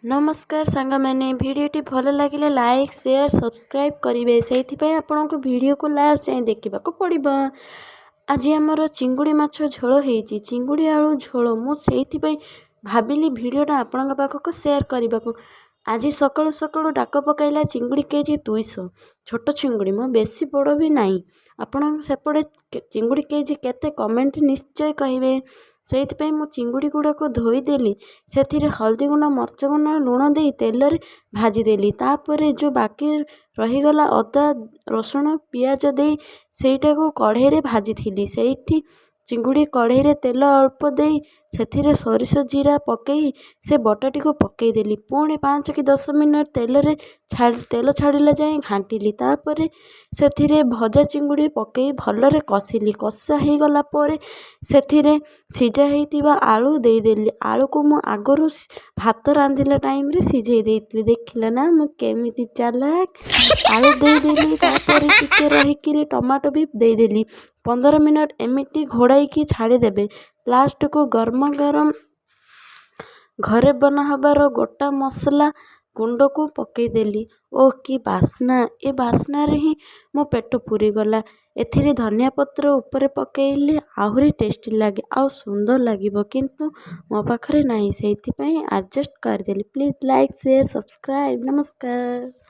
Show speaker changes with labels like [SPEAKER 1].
[SPEAKER 1] नमस्कार सांग मैंने भिडटी भल लगे लाइक शेयर सब्सक्राइब करेंगे से आपण को वीडियो को लास्ट जाए देखा पड़ो। आज आमर चिंगुड़ी माछ झोल हो चिंगुड़ी आलू झोल मुझे भाविली भिडटा आपण पाखक सेयार करने को। आज सकालू सकालू डाक पकईला चिंगुड़ी केजी 200 छोट चिंगुड़ी मो बेसी बड़ भी नाई। आपण सेपटे चिंगुड़ी केजी केते कमेंट निश्चय कहे से मु चिंगुड़ी गुड़ाक धोईदेली से हल्दी गुंड मर्च गुंड लुण दे तेल भाजीदेली तापर जो बाकी रहीगला अदा रसुण पियाज दे सेटा को कढ़ाई रे भाजी थी से चिंगुड़ी कढ़ाई रे तेल अल्प दे से सोरिष जीरा पकई से बटाटी को पकईदेली पुणी 5 कि 10 मिनट तेल छाड़ला जाए घाटिली तापर से भजा चिंगुड़ी पकई भलरे कषिली कषा हो गला से सीझा होता आलू देदेली आलू को मु आगरू भात रांधिला टाइम रे सीझे देती देखिला ना मु केमिति चालाक आलू देदेली तापर टिके रहीकि टमाटो भी देदेली 15 मिनट एमिटी घोड़ाई छाड़देवे। लास्ट को गरम गरम घरे बना हबार गोटा मसला गुंड को पकईदेली ओ कि बास्ना ए बास्ना रे ही मो पेट पूरी गला। एथिरे धनिया पत्र ऊपर पकईले आहुरी टेस्टी लगे आउ सुंदर लगिबो किंतु मो पाखरे नाही से एडजस्ट करदेली। Please like share subscribe. नमस्कार।